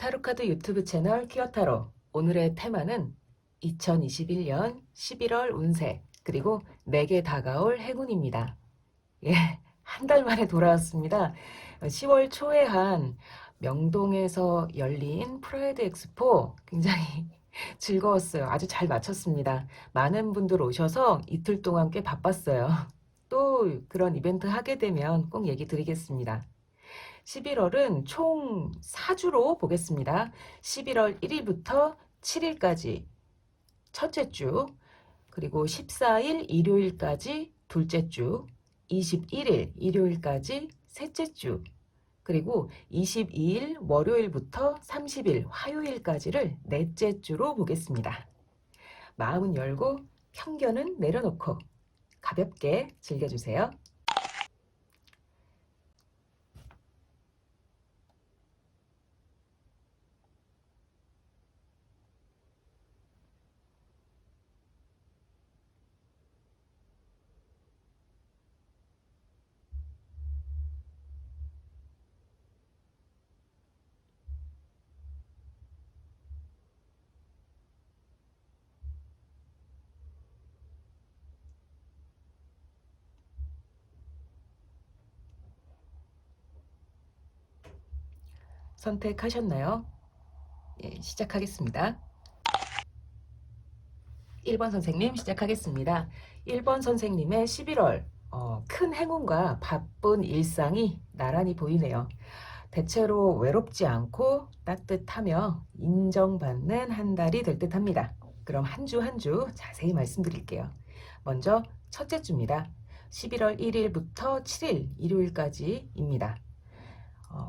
타로카드 유튜브 채널 퀴어타로. 오늘의 테마는 2021년 11월 운세 그리고 내게 다가올 행운입니다. 예, 한 달 만에 돌아왔습니다. 10월 초에 한 명동에서 열린 프라이드 엑스포 굉장히 즐거웠어요. 아주 잘 마쳤습니다. 많은 분들 오셔서 이틀 동안 꽤 바빴어요. 또 그런 이벤트 하게 되면 꼭 얘기 드리겠습니다. 11월은 총 4주로 보겠습니다. 11월 1일부터 7일까지 첫째 주, 그리고 14일 일요일까지 둘째 주, 21일 일요일까지 셋째 주, 그리고 22일 월요일부터 30일 화요일까지를 넷째 주로 보겠습니다. 마음은 열고 편견은 내려놓고 가볍게 즐겨주세요. 선택하셨나요? 예, 시작하겠습니다. 1번 선생님 시작하겠습니다. 1번 선생님의 11월 큰 행운과 바쁜 일상이 나란히 보이네요. 대체로 외롭지 않고 따뜻하며 인정받는 한 달이 될 듯합니다. 그럼 한 주 한 주 자세히 말씀드릴게요. 먼저 첫째 주입니다. 11월 1일부터 7일 일요일까지입니다.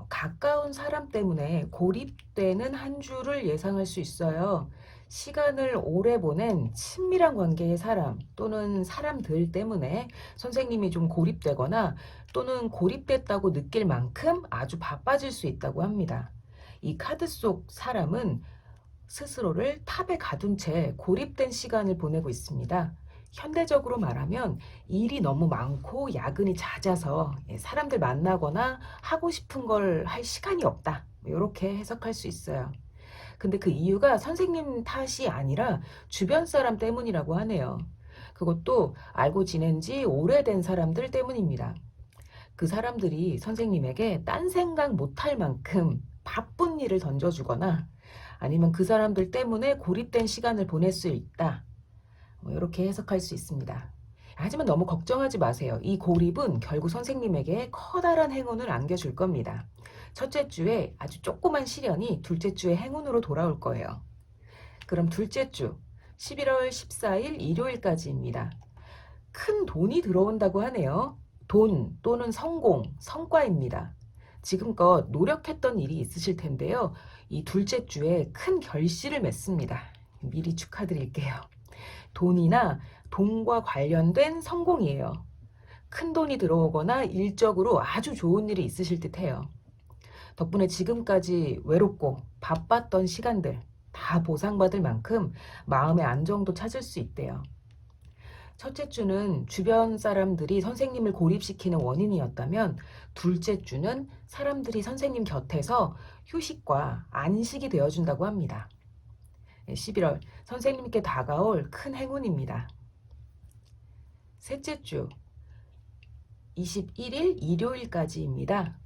가까운 사람 때문에 고립되는 한 주를 예상할 수 있어요. 시간을 오래 보낸 친밀한 관계의 사람 또는 사람들 때문에 선생님이 좀 고립되거나 또는 고립됐다고 느낄 만큼 아주 바빠질 수 있다고 합니다. 이 카드 속 사람은 스스로를 탑에 가둔 채 고립된 시간을 보내고 있습니다. 현대적으로 말하면 일이 너무 많고 야근이 잦아서 사람들 만나거나 하고 싶은 걸 할 시간이 없다. 이렇게 해석할 수 있어요. 근데 그 이유가 선생님 탓이 아니라 주변 사람 때문이라고 하네요. 그것도 알고 지낸 지 오래된 사람들 때문입니다. 그 사람들이 선생님에게 딴 생각 못할 만큼 바쁜 일을 던져주거나 아니면 그 사람들 때문에 고립된 시간을 보낼 수 있다. 이렇게 해석할 수 있습니다. 하지만 너무 걱정하지 마세요. 이 고립은 결국 선생님에게 커다란 행운을 안겨줄 겁니다. 첫째 주에 아주 조그만 시련이 둘째 주의 행운으로 돌아올 거예요. 그럼 둘째 주 11월 14일 일요일까지입니다. 큰 돈이 들어온다고 하네요. 돈 또는 성공, 성과입니다. 지금껏 노력했던 일이 있으실 텐데요. 이 둘째 주에 큰 결실을 맺습니다. 미리 축하드릴게요. 돈이나 돈과 관련된 성공이에요. 큰 돈이 들어오거나 일적으로 아주 좋은 일이 있으실 듯해요. 덕분에 지금까지 외롭고 바빴던 시간들 다 보상받을 만큼 마음의 안정도 찾을 수 있대요. 첫째 주는 주변 사람들이 선생님을 고립시키는 원인이었다면 둘째 주는 사람들이 선생님 곁에서 휴식과 안식이 되어준다고 합니다. 11월 선생님께 다가올 큰 행운입니다. 셋째 주 21일 일요일까지입니다.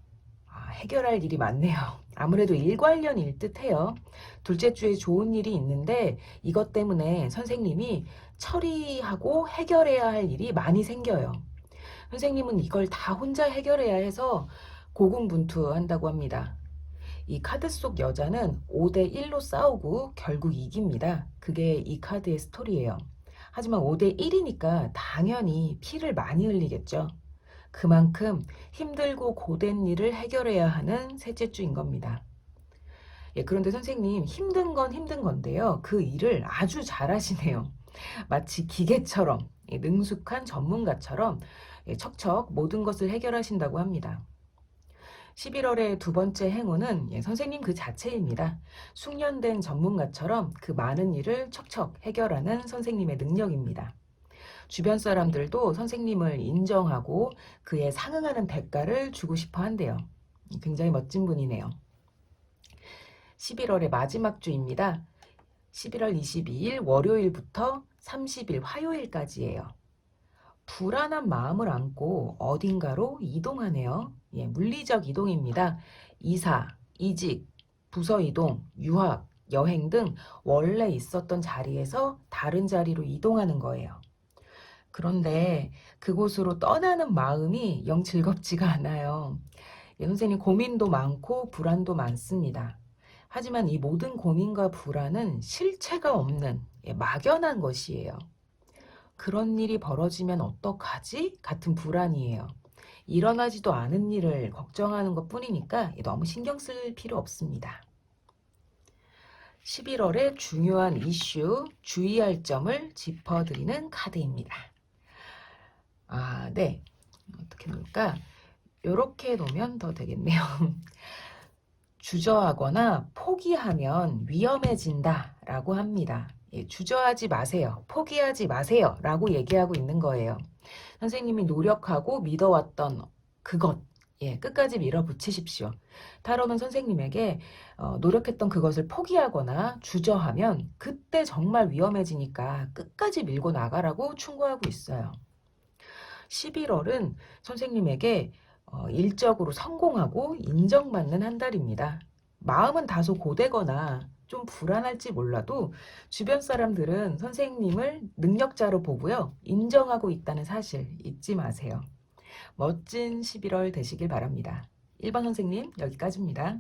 해결할 일이 많네요. 아무래도 일 관련일 듯해요. 둘째 주에 좋은 일이 있는데 이것 때문에 선생님이 처리하고 해결해야 할 일이 많이 생겨요. 선생님은 이걸 다 혼자 해결해야 해서 고군분투한다고 합니다. 이 카드 속 여자는 5대1로 싸우고 결국 이깁니다. 그게 이 카드의 스토리예요. 하지만 5대1이니까 당연히 피를 많이 흘리겠죠. 그만큼 힘들고 고된 일을 해결해야 하는 셋째 주인 겁니다. 그런데 선생님 힘든 건 힘든 건데요. 그 일을 아주 잘하시네요. 마치 기계처럼 능숙한 전문가처럼 척척 모든 것을 해결하신다고 합니다. 11월의 두 번째 행운은 선생님 그 자체입니다. 숙련된 전문가처럼 그 많은 일을 척척 해결하는 선생님의 능력입니다. 주변 사람들도 선생님을 인정하고 그에 상응하는 대가를 주고 싶어 한대요. 굉장히 멋진 분이네요. 11월의 마지막 주입니다. 11월 22일 월요일부터 30일 화요일까지예요. 불안한 마음을 안고 어딘가로 이동하네요. 예, 물리적 이동입니다. 이사, 이직, 부서 이동, 유학, 여행 등 원래 있었던 자리에서 다른 자리로 이동하는 거예요. 그런데 그곳으로 떠나는 마음이 영 즐겁지가 않아요. 예, 선생님 고민도 많고 불안도 많습니다. 하지만 이 모든 고민과 불안은 실체가 없는 막연한 것이에요. 그런 일이 벌어지면 어떡하지? 같은 불안이에요. 일어나지도 않은 일을 걱정하는 것 뿐이니까 너무 신경 쓸 필요 없습니다. 11월의 중요한 이슈, 주의할 점을 짚어드리는 카드입니다. 네. 어떻게 놓을까? 이렇게 놓으면 더 되겠네요. 주저하거나 포기하면 위험해진다 라고 합니다. 예, 주저하지 마세요. 포기하지 마세요 라고 얘기하고 있는 거예요. 선생님이 노력하고 믿어왔던 그것, 예, 끝까지 밀어붙이십시오. 타로는 선생님에게 노력했던 그것을 포기하거나 주저하면 그때 정말 위험해지니까 끝까지 밀고 나가라고 충고하고 있어요. 11월은 선생님에게 일적으로 성공하고 인정받는 한 달입니다. 마음은 다소 고되거나 좀 불안할지 몰라도 주변 사람들은 선생님을 능력자로 보고요. 인정하고 있다는 사실 잊지 마세요. 멋진 11월 되시길 바랍니다. 1번 선생님 여기까지입니다.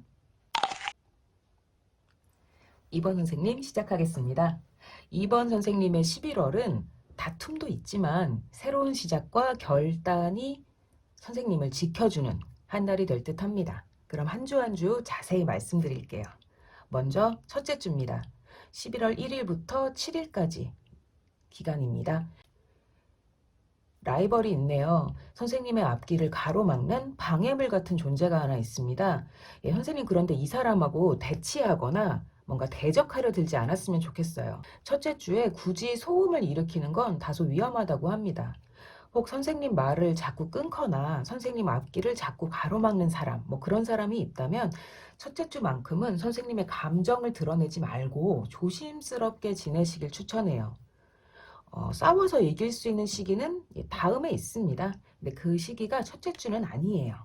2번 선생님 시작하겠습니다. 2번 선생님의 11월은 다툼도 있지만 새로운 시작과 결단이 선생님을 지켜주는 한 달이 될 듯 합니다. 그럼 한 주 한 주 자세히 말씀드릴게요. 먼저 첫째 주입니다. 11월 1일부터 7일까지 기간입니다. 라이벌이 있네요. 선생님의 앞길을 가로막는 방해물 같은 존재가 하나 있습니다. 예, 선생님 그런데 이 사람하고 대치하거나 뭔가 대적하려 들지 않았으면 좋겠어요. 첫째 주에 굳이 소음을 일으키는 건 다소 위험하다고 합니다. 혹 선생님 말을 자꾸 끊거나 선생님 앞길을 자꾸 가로막는 사람, 뭐 그런 사람이 있다면 첫째 주만큼은 선생님의 감정을 드러내지 말고 조심스럽게 지내시길 추천해요. 싸워서 이길 수 있는 시기는 다음에 있습니다. 근데 그 시기가 첫째 주는 아니에요.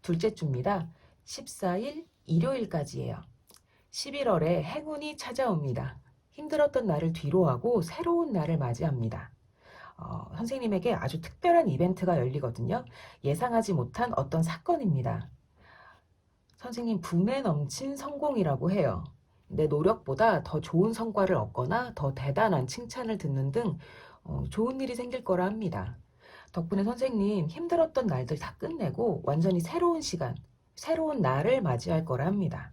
둘째 주입니다. 14일 일요일까지예요. 11월에 행운이 찾아옵니다. 힘들었던 날을 뒤로하고 새로운 날을 맞이합니다. 선생님에게 아주 특별한 이벤트가 열리거든요. 예상하지 못한 어떤 사건입니다. 선생님 분에 넘친 성공이라고 해요. 내 노력보다 더 좋은 성과를 얻거나 더 대단한 칭찬을 듣는 등 좋은 일이 생길 거라 합니다. 덕분에 선생님 힘들었던 날들 다 끝내고 완전히 새로운 시간, 새로운 날을 맞이할 거라 합니다.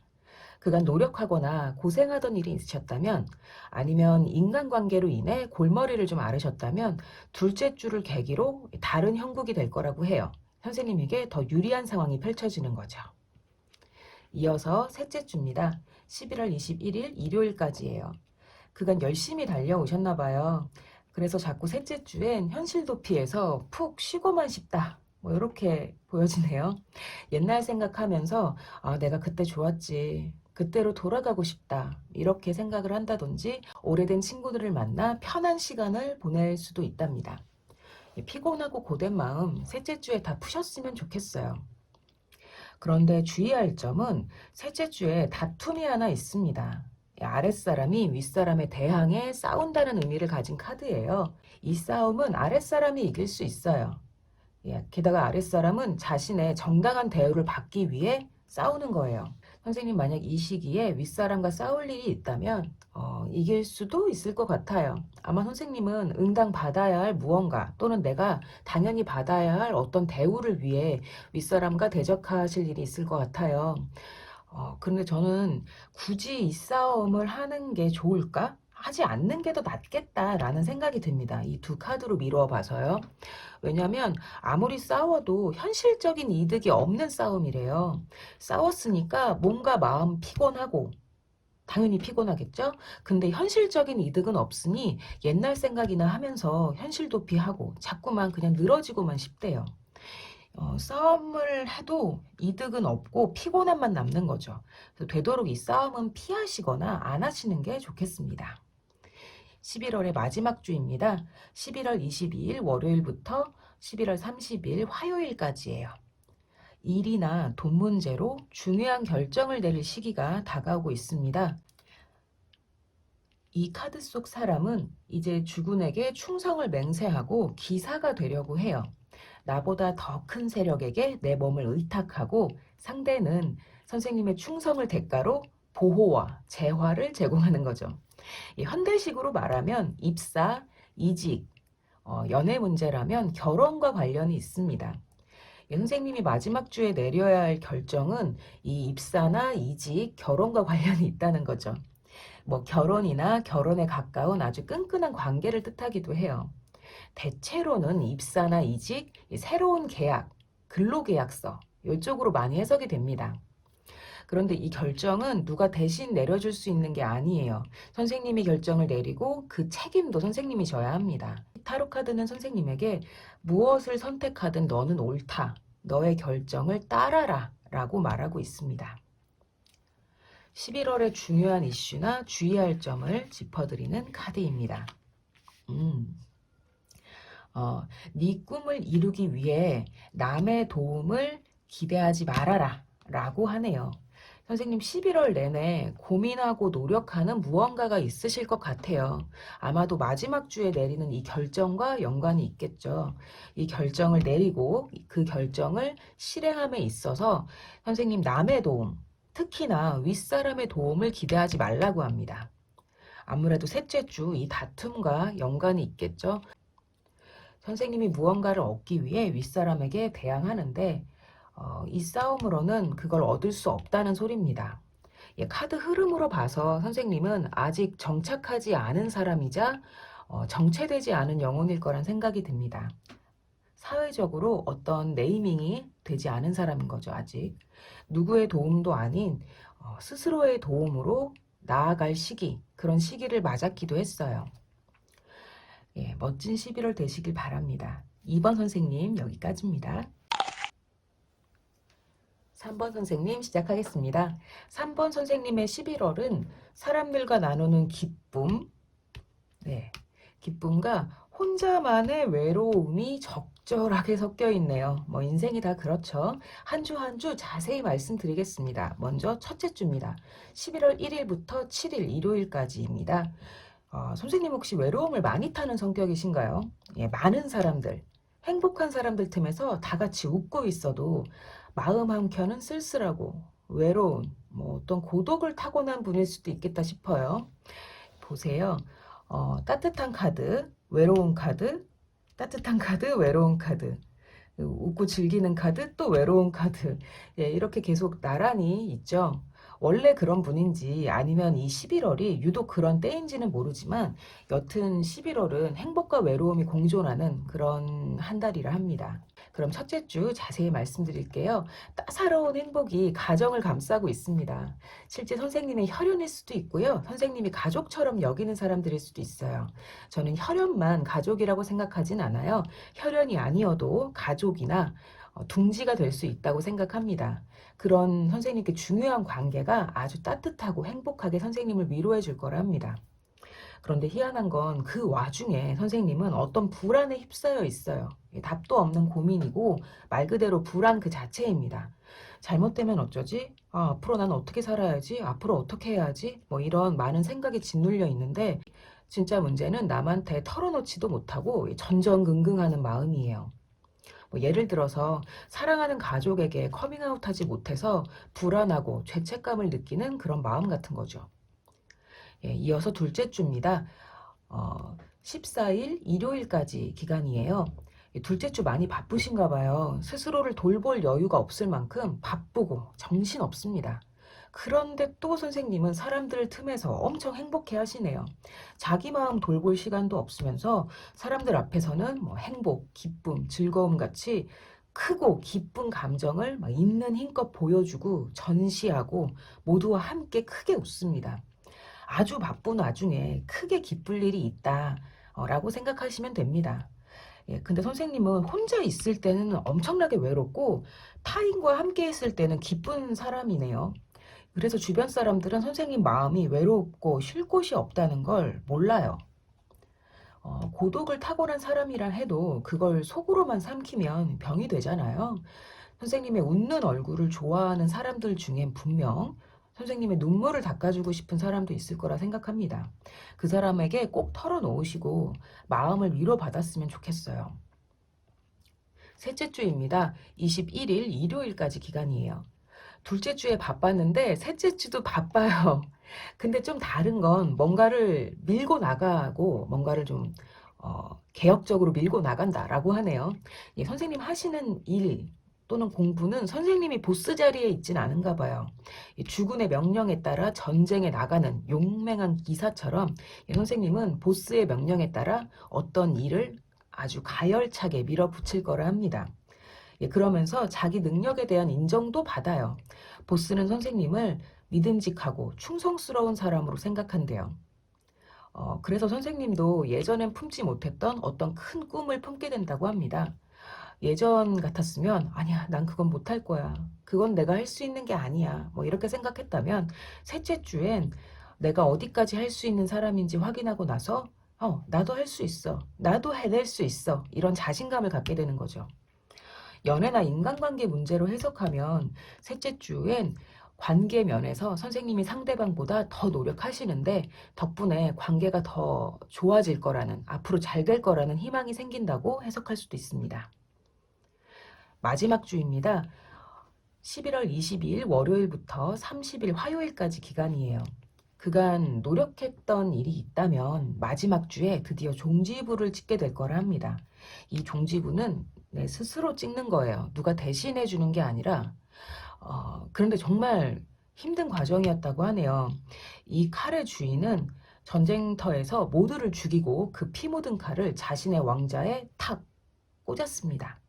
그간 노력하거나 고생하던 일이 있으셨다면 아니면 인간관계로 인해 골머리를 좀 앓으셨다면 둘째 주를 계기로 다른 형국이 될 거라고 해요. 선생님에게 더 유리한 상황이 펼쳐지는 거죠. 이어서 셋째 주입니다. 11월 21일 일요일까지예요. 그간 열심히 달려오셨나 봐요. 그래서 자꾸 셋째 주엔 현실 도피해서 푹 쉬고만 싶다. 뭐 이렇게 보여지네요. 옛날 생각하면서 내가 그때 좋았지. 그때로 돌아가고 싶다. 이렇게 생각을 한다든지 오래된 친구들을 만나 편한 시간을 보낼 수도 있답니다. 피곤하고 고된 마음 셋째 주에 다 푸셨으면 좋겠어요. 그런데 주의할 점은 셋째 주에 다툼이 하나 있습니다. 아랫사람이 윗사람에 대항해 싸운다는 의미를 가진 카드예요. 이 싸움은 아랫사람이 이길 수 있어요. 게다가 아랫사람은 자신의 정당한 대우를 받기 위해 싸우는 거예요. 선생님 만약 이 시기에 윗사람과 싸울 일이 있다면 이길 수도 있을 것 같아요. 아마 선생님은 응당 받아야 할 무언가 또는 내가 당연히 받아야 할 어떤 대우를 위해 윗사람과 대적하실 일이 있을 것 같아요. 그런데 저는 굳이 이 싸움을 하는 게 좋을까? 하지 않는 게 더 낫겠다라는 생각이 듭니다. 이 두 카드로 미루어 봐서요. 왜냐하면 아무리 싸워도 현실적인 이득이 없는 싸움이래요. 싸웠으니까 뭔가 마음 피곤하고 당연히 피곤하겠죠? 근데 현실적인 이득은 없으니 옛날 생각이나 하면서 현실 도피하고 자꾸만 그냥 늘어지고만 싶대요. 싸움을 해도 이득은 없고 피곤함만 남는 거죠. 그래서 되도록 이 싸움은 피하시거나 안 하시는 게 좋겠습니다. 11월의 마지막 주입니다. 11월 22일 월요일부터 11월 30일 화요일까지예요. 일이나 돈 문제로 중요한 결정을 내릴 시기가 다가오고 있습니다. 이 카드 속 사람은 이제 주군에게 충성을 맹세하고 기사가 되려고 해요. 나보다 더 큰 세력에게 내 몸을 의탁하고 상대는 선생님의 충성을 대가로 보호와 재화를 제공하는 거죠. 이 현대식으로 말하면 입사, 이직, 연애 문제라면 결혼과 관련이 있습니다. 선생님이 마지막 주에 내려야 할 결정은 이 입사나 이직, 결혼과 관련이 있다는 거죠. 뭐 결혼이나 결혼에 가까운 아주 끈끈한 관계를 뜻하기도 해요. 대체로는 입사나 이직, 새로운 계약, 근로계약서 이쪽으로 많이 해석이 됩니다. 그런데 이 결정은 누가 대신 내려줄 수 있는 게 아니에요. 선생님이 결정을 내리고 그 책임도 선생님이 져야 합니다. 타로 카드는 선생님에게 무엇을 선택하든 너는 옳다. 너의 결정을 따라라 라고 말하고 있습니다. 11월의 중요한 이슈나 주의할 점을 짚어드리는 카드입니다. 네 꿈을 이루기 위해 남의 도움을 기대하지 말아라 라고 하네요. 선생님 11월 내내 고민하고 노력하는 무언가가 있으실 것 같아요. 아마도 마지막 주에 내리는 이 결정과 연관이 있겠죠. 이 결정을 내리고 그 결정을 실행함에 있어서 선생님 남의 도움, 특히나 윗사람의 도움을 기대하지 말라고 합니다. 아무래도 셋째 주 이 다툼과 연관이 있겠죠. 선생님이 무언가를 얻기 위해 윗사람에게 대항하는데 이 싸움으로는 그걸 얻을 수 없다는 소리입니다. 카드 흐름으로 봐서 선생님은 아직 정착하지 않은 사람이자 정체되지 않은 영혼일 거란 생각이 듭니다. 사회적으로 어떤 네이밍이 되지 않은 사람인 거죠, 아직. 누구의 도움도 아닌 스스로의 도움으로 나아갈 시기, 그런 시기를 맞았기도 했어요. 멋진 11월 되시길 바랍니다. 2번 선생님 여기까지입니다. 3번 선생님 시작하겠습니다. 3번 선생님의 11월은 사람들과 나누는 기쁨, 기쁨과 혼자만의 외로움이 적절하게 섞여 있네요. 뭐 인생이 다 그렇죠. 한 주 한 주 자세히 말씀드리겠습니다. 먼저 첫째 주입니다. 11월 1일부터 7일 일요일까지입니다. 선생님 혹시 외로움을 많이 타는 성격이신가요? 많은 사람들, 행복한 사람들 틈에서 다 같이 웃고 있어도 마음 한켠은 쓸쓸하고 외로운, 뭐 어떤 고독을 타고난 분일 수도 있겠다 싶어요. 보세요. 따뜻한 카드, 외로운 카드, 따뜻한 카드, 외로운 카드, 웃고 즐기는 카드, 또 외로운 카드. 이렇게 계속 나란히 있죠. 원래 그런 분인지 아니면 이 11월이 유독 그런 때인지는 모르지만 여튼 11월은 행복과 외로움이 공존하는 그런 한 달이라 합니다. 그럼 첫째 주 자세히 말씀드릴게요. 따사로운 행복이 가정을 감싸고 있습니다. 실제 선생님의 혈연일 수도 있고요. 선생님이 가족처럼 여기는 사람들일 수도 있어요. 저는 혈연만 가족이라고 생각하진 않아요. 혈연이 아니어도 가족이나 둥지가 될 수 있다고 생각합니다. 그런 선생님께 중요한 관계가 아주 따뜻하고 행복하게 선생님을 위로해 줄 거랍니다. 그런데 희한한 건 그 와중에 선생님은 어떤 불안에 휩싸여 있어요. 답도 없는 고민이고 말 그대로 불안 그 자체입니다. 잘못되면 어쩌지? 앞으로 나는 어떻게 살아야지? 앞으로 어떻게 해야지? 뭐 이런 많은 생각이 짓눌려 있는데 진짜 문제는 남한테 털어놓지도 못하고 전전긍긍하는 마음이에요. 뭐 예를 들어서 사랑하는 가족에게 커밍아웃하지 못해서 불안하고 죄책감을 느끼는 그런 마음 같은 거죠. 이어서 둘째 주입니다. 14일 일요일까지 기간이에요. 둘째 주 많이 바쁘신가 봐요. 스스로를 돌볼 여유가 없을 만큼 바쁘고 정신없습니다. 그런데 또 선생님은 사람들 틈에서 엄청 행복해 하시네요. 자기 마음 돌볼 시간도 없으면서 사람들 앞에서는 뭐 행복, 기쁨, 즐거움 같이 크고 기쁜 감정을 막 있는 힘껏 보여주고 전시하고 모두와 함께 크게 웃습니다. 아주 바쁜 와중에 크게 기쁠 일이 있다 라고 생각하시면 됩니다. 예, 근데 선생님은 혼자 있을 때는 엄청나게 외롭고 타인과 함께 있을 때는 기쁜 사람이네요. 그래서 주변 사람들은 선생님 마음이 외롭고 쉴 곳이 없다는 걸 몰라요. 고독을 타고난 사람이라 해도 그걸 속으로만 삼키면 병이 되잖아요. 선생님의 웃는 얼굴을 좋아하는 사람들 중엔 분명 선생님의 눈물을 닦아주고 싶은 사람도 있을 거라 생각합니다. 그 사람에게 꼭 털어놓으시고 마음을 위로받았으면 좋겠어요. 셋째 주입니다. 21일 일요일까지 기간이에요. 둘째 주에 바빴는데 셋째 주도 바빠요. 근데 좀 다른 건 뭔가를 밀고 나가고 뭔가를 좀 개혁적으로 밀고 나간다라고 하네요. 예, 선생님 하시는 일 또는 공부는 선생님이 보스 자리에 있진 않은가 봐요. 예, 주군의 명령에 따라 전쟁에 나가는 용맹한 기사처럼 예, 선생님은 보스의 명령에 따라 어떤 일을 아주 가열차게 밀어붙일 거라 합니다. 예, 그러면서 자기 능력에 대한 인정도 받아요. 보스는 선생님을 믿음직하고 충성스러운 사람으로 생각한대요. 그래서 선생님도 예전엔 품지 못했던 어떤 큰 꿈을 품게 된다고 합니다. 예전 같았으면 아니야, 난 그건 못할 거야. 그건 내가 할 수 있는 게 아니야. 뭐 이렇게 생각했다면 셋째 주엔 내가 어디까지 할 수 있는 사람인지 확인하고 나서 나도 할 수 있어. 나도 해낼 수 있어. 이런 자신감을 갖게 되는 거죠. 연애나 인간관계 문제로 해석하면 셋째 주엔 관계 면에서 선생님이 상대방보다 더 노력하시는데 덕분에 관계가 더 좋아질 거라는, 앞으로 잘 될 거라는 희망이 생긴다고 해석할 수도 있습니다. 마지막 주입니다. 11월 22일 월요일부터 30일 화요일까지 기간이에요. 그간 노력했던 일이 있다면 마지막 주에 드디어 종지부를 찍게 될 거라 합니다. 이 종지부는 내 스스로 찍는 거예요. 누가 대신해 주는 게 아니라 그런데 정말 힘든 과정이었다고 하네요. 이 칼의 주인은 전쟁터에서 모두를 죽이고 그 피 묻은 칼을 자신의 왕자에 탁 꽂았습니다.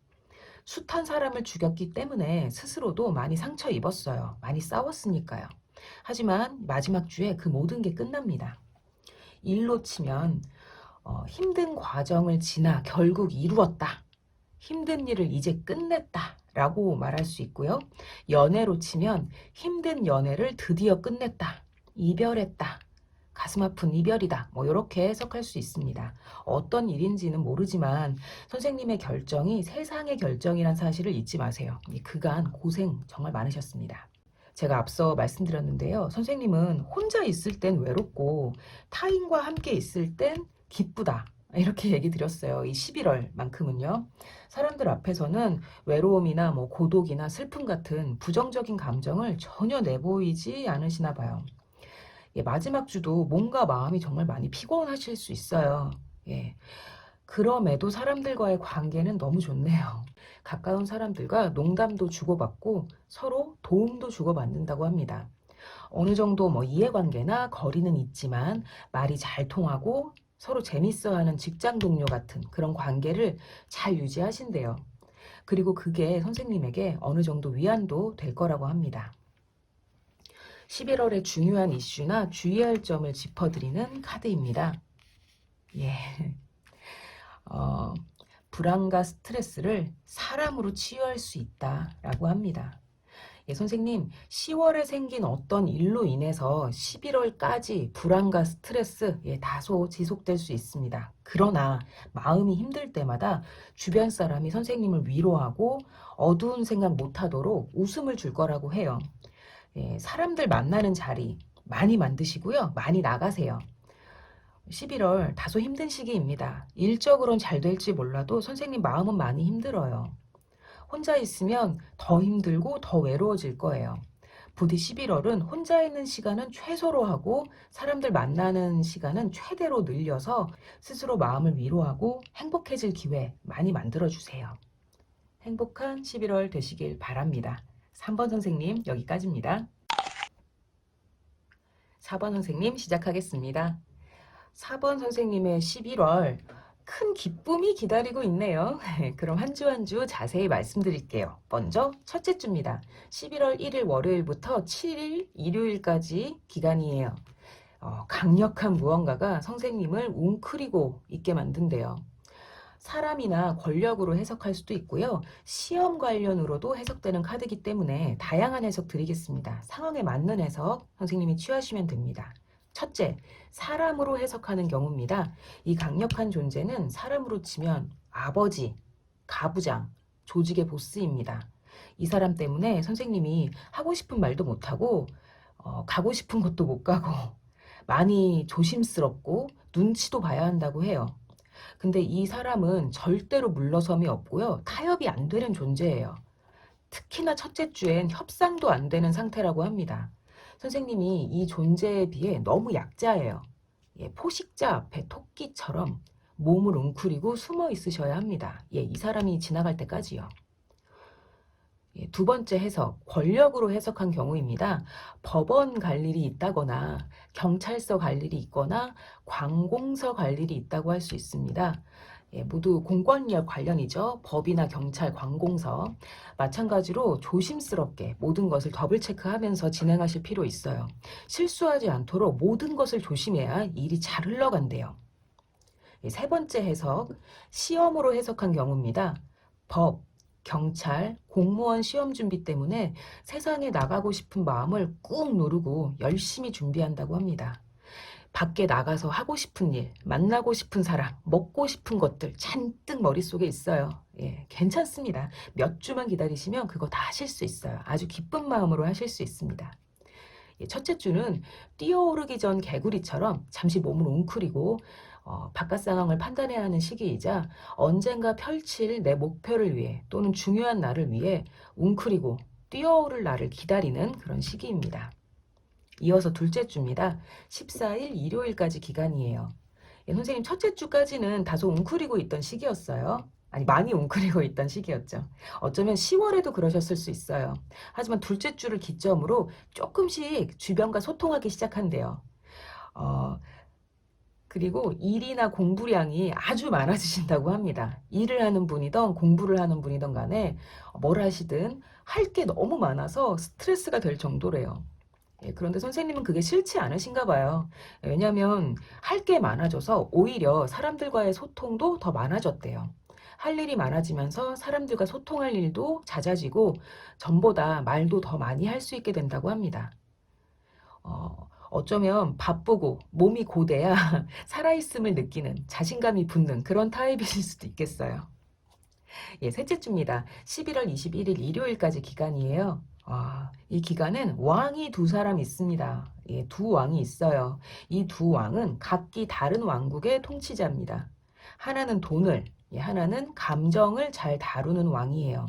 숱한 사람을 죽였기 때문에 스스로도 많이 상처 입었어요. 많이 싸웠으니까요. 하지만 마지막 주에 그 모든 게 끝납니다. 일로 치면 힘든 과정을 지나 결국 이루었다. 힘든 일을 이제 끝냈다 라고 말할 수 있고요. 연애로 치면 힘든 연애를 드디어 끝냈다. 이별했다. 가슴 아픈 이별이다. 뭐 이렇게 해석할 수 있습니다. 어떤 일인지는 모르지만 선생님의 결정이 세상의 결정이란 사실을 잊지 마세요. 그간 고생 정말 많으셨습니다. 제가 앞서 말씀드렸는데요. 선생님은 혼자 있을 땐 외롭고 타인과 함께 있을 땐 기쁘다. 이렇게 얘기 드렸어요. 이 11월만큼은요. 사람들 앞에서는 외로움이나 뭐 고독이나 슬픔 같은 부정적인 감정을 전혀 내보이지 않으시나 봐요. 예, 마지막 주도 뭔가 마음이 정말 많이 피곤하실 수 있어요. 예. 그럼에도 사람들과의 관계는 너무 좋네요. 가까운 사람들과 농담도 주고받고 서로 도움도 주고받는다고 합니다. 어느 정도 뭐 이해관계나 거리는 있지만 말이 잘 통하고 서로 재밌어하는 직장 동료 같은 그런 관계를 잘 유지하신대요. 그리고 그게 선생님에게 어느 정도 위안도 될 거라고 합니다. 11월의 중요한 이슈나 주의할 점을 짚어드리는 카드입니다. 예. 불안과 스트레스를 사람으로 치유할 수 있다라고 합니다. 예, 선생님, 10월에 생긴 어떤 일로 인해서 11월까지 불안과 스트레스 다소 지속될 수 있습니다. 그러나 마음이 힘들 때마다 주변 사람이 선생님을 위로하고 어두운 생각 못하도록 웃음을 줄 거라고 해요. 예, 사람들 만나는 자리 많이 만드시고요. 많이 나가세요. 11월 다소 힘든 시기입니다. 일적으로는 잘 될지 몰라도 선생님 마음은 많이 힘들어요. 혼자 있으면 더 힘들고 더 외로워질 거예요. 부디 11월은 혼자 있는 시간은 최소로 하고 사람들 만나는 시간은 최대로 늘려서 스스로 마음을 위로하고 행복해질 기회 많이 만들어주세요. 행복한 11월 되시길 바랍니다. 3번 선생님 여기까지입니다. 4번 선생님 시작하겠습니다. 4번 선생님의 11월 큰 기쁨이 기다리고 있네요. 그럼 한 주 한 주 자세히 말씀드릴게요. 먼저 첫째 주입니다. 11월 1일 월요일부터 7일 일요일까지 기간이에요. 강력한 무언가가 선생님을 웅크리고 있게 만든대요. 사람이나 권력으로 해석할 수도 있고요. 시험 관련으로도 해석되는 카드이기 때문에 다양한 해석 드리겠습니다. 상황에 맞는 해석 선생님이 취하시면 됩니다. 첫째, 사람으로 해석하는 경우입니다. 이 강력한 존재는 사람으로 치면 아버지, 가부장, 조직의 보스입니다. 이 사람 때문에 선생님이 하고 싶은 말도 못하고 가고 싶은 곳도 못 가고 많이 조심스럽고 눈치도 봐야 한다고 해요. 근데 이 사람은 절대로 물러섬이 없고요. 타협이 안 되는 존재예요. 특히나 첫째 주엔 협상도 안 되는 상태라고 합니다. 선생님이 이 존재에 비해 너무 약자예요. 예, 포식자 앞에 토끼처럼 몸을 웅크리고 숨어 있으셔야 합니다. 예, 이 사람이 지나갈 때까지요. 예, 두 번째 해석, 권력으로 해석한 경우입니다. 법원 갈 일이 있다거나 경찰서 갈 일이 있거나 관공서 갈 일이 있다고 할 수 있습니다. 예, 모두 공권력 관련이죠. 법이나 경찰, 관공서. 마찬가지로 조심스럽게 모든 것을 더블 체크하면서 진행하실 필요 있어요. 실수하지 않도록 모든 것을 조심해야 일이 잘 흘러간대요. 예, 세 번째 해석, 시험으로 해석한 경우입니다. 법, 경찰, 공무원 시험 준비 때문에 세상에 나가고 싶은 마음을 꾹 누르고 열심히 준비한다고 합니다. 밖에 나가서 하고 싶은 일, 만나고 싶은 사람, 먹고 싶은 것들 잔뜩 머릿속에 있어요. 예, 괜찮습니다. 몇 주만 기다리시면 그거 다 하실 수 있어요. 아주 기쁜 마음으로 하실 수 있습니다. 예, 첫째 주는 뛰어오르기 전 개구리처럼 잠시 몸을 웅크리고 바깥 상황을 판단해야 하는 시기이자 언젠가 펼칠 내 목표를 위해 또는 중요한 날을 위해 웅크리고 뛰어오를 날을 기다리는 그런 시기입니다. 이어서 둘째 주입니다. 14일 일요일까지 기간이에요. 예, 선생님 첫째 주까지는 다소 웅크리고 있던 시기였어요. 아니 많이 웅크리고 있던 시기였죠. 어쩌면 10월에도 그러셨을 수 있어요. 하지만 둘째 주를 기점으로 조금씩 주변과 소통하기 시작한대요. 그리고 일이나 공부량이 아주 많아지신다고 합니다. 일을 하는 분이든 공부를 하는 분이든 간에 뭘 하시든 할 게 너무 많아서 스트레스가 될 정도래요. 예, 그런데 선생님은 그게 싫지 않으신가 봐요. 왜냐하면 할 게 많아져서 오히려 사람들과의 소통도 더 많아졌대요. 할 일이 많아지면서 사람들과 소통할 일도 잦아지고 전보다 말도 더 많이 할 수 있게 된다고 합니다. 어쩌면 바쁘고 몸이 고돼야 살아있음을 느끼는 자신감이 붙는 그런 타입이실 수도 있겠어요. 예, 셋째 주입니다. 11월 21일 일요일까지 기간이에요. 이 기간은 왕이 두 사람 있습니다. 예, 두 왕이 있어요. 이 두 왕은 각기 다른 왕국의 통치자입니다. 하나는 돈을, 하나는 감정을 잘 다루는 왕이에요.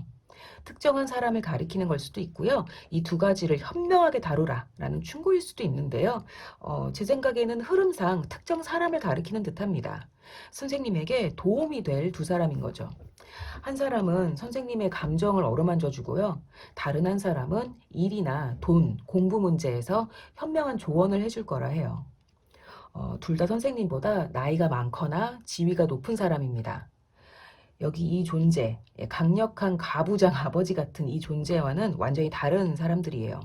특정한 사람을 가리키는 걸 수도 있고요. 이 두 가지를 현명하게 다루라 라는 충고일 수도 있는데요. 제 생각에는 흐름상 특정 사람을 가리키는 듯합니다. 선생님에게 도움이 될 두 사람인 거죠. 한 사람은 선생님의 감정을 어루만져 주고요. 다른 한 사람은 일이나 돈, 공부 문제에서 현명한 조언을 해줄 거라 해요. 둘 다 선생님보다 나이가 많거나 지위가 높은 사람입니다. 여기 이 존재, 강력한 가부장 아버지 같은 이 존재와는 완전히 다른 사람들이에요.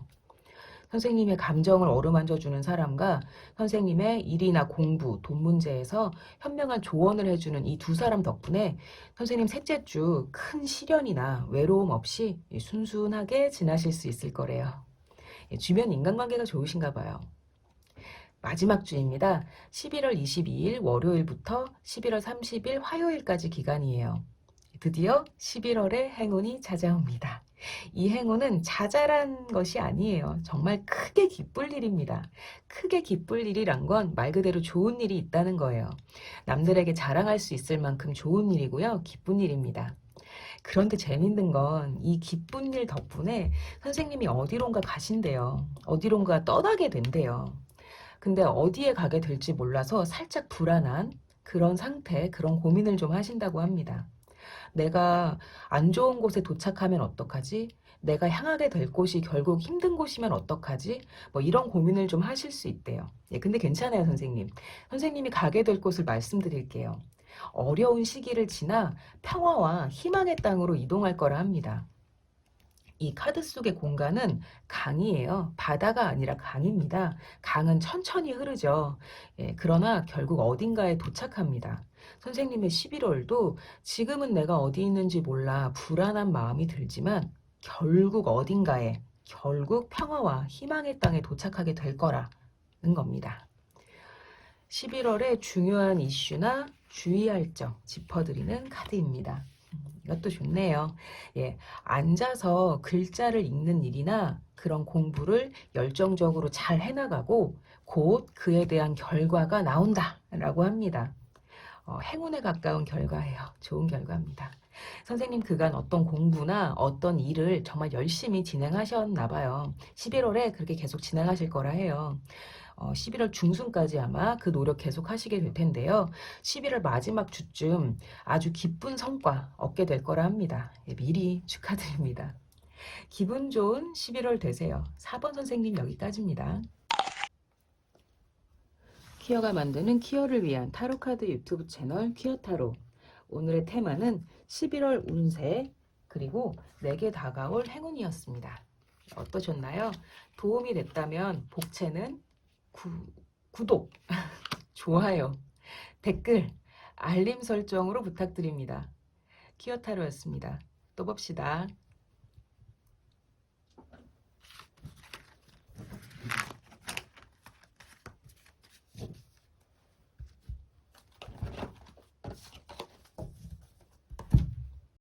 선생님의 감정을 어루만져 주는 사람과 선생님의 일이나 공부, 돈 문제에서 현명한 조언을 해주는 이 두 사람 덕분에 선생님 셋째 주 큰 시련이나 외로움 없이 순순하게 지나실 수 있을 거래요. 주변 인간관계가 좋으신가 봐요. 마지막 주입니다. 11월 22일 월요일부터 11월 30일 화요일까지 기간이에요. 드디어 11월에 행운이 찾아옵니다. 이 행운은 자잘한 것이 아니에요. 정말 크게 기쁠 일입니다. 크게 기쁠 일이란 건 말 그대로 좋은 일이 있다는 거예요. 남들에게 자랑할 수 있을 만큼 좋은 일이고요. 기쁜 일입니다. 그런데 재밌는 건 이 기쁜 일 덕분에 선생님이 어디론가 가신대요. 어디론가 떠나게 된대요. 근데 어디에 가게 될지 몰라서 살짝 불안한 그런 상태, 그런 고민을 좀 하신다고 합니다. 내가 안 좋은 곳에 도착하면 어떡하지? 내가 향하게 될 곳이 결국 힘든 곳이면 어떡하지? 뭐 이런 고민을 좀 하실 수 있대요. 예, 근데 괜찮아요, 선생님. 선생님이 가게 될 곳을 말씀드릴게요. 어려운 시기를 지나 평화와 희망의 땅으로 이동할 거라 합니다. 이 카드 속의 공간은 강이에요. 바다가 아니라 강입니다. 강은 천천히 흐르죠. 예, 그러나 결국 어딘가에 도착합니다. 선생님의 11월도 지금은 내가 어디 있는지 몰라 불안한 마음이 들지만 결국 어딘가에, 결국 평화와 희망의 땅에 도착하게 될 거라는 겁니다. 11월의 중요한 이슈나 주의할 점 짚어드리는 카드입니다. 이것도 좋네요. 예, 앉아서 글자를 읽는 일이나 그런 공부를 열정적으로 잘 해나가고 곧 그에 대한 결과가 나온다라고 합니다. 행운에 가까운 결과예요. 좋은 결과입니다. 선생님 그간 어떤 공부나 어떤 일을 정말 열심히 진행하셨나 봐요. 11월에 그렇게 계속 진행하실 거라 해요. 11월 중순까지 아마 그 노력 계속 하시게 될 텐데요. 11월 마지막 주쯤 아주 기쁜 성과 얻게 될 거라 합니다. 예, 미리 축하드립니다. 기분 좋은 11월 되세요. 4번 선생님 여기까지입니다. 퀴어가 만드는 퀴어를 위한 타로카드 유튜브 채널 퀴어타로. 오늘의 테마는 11월 운세 그리고 내게 다가올 행운이었습니다. 어떠셨나요? 도움이 됐다면 복채는 구독, 좋아요, 댓글, 알림 설정으로 부탁드립니다. 퀴어타로였습니다. 또 봅시다.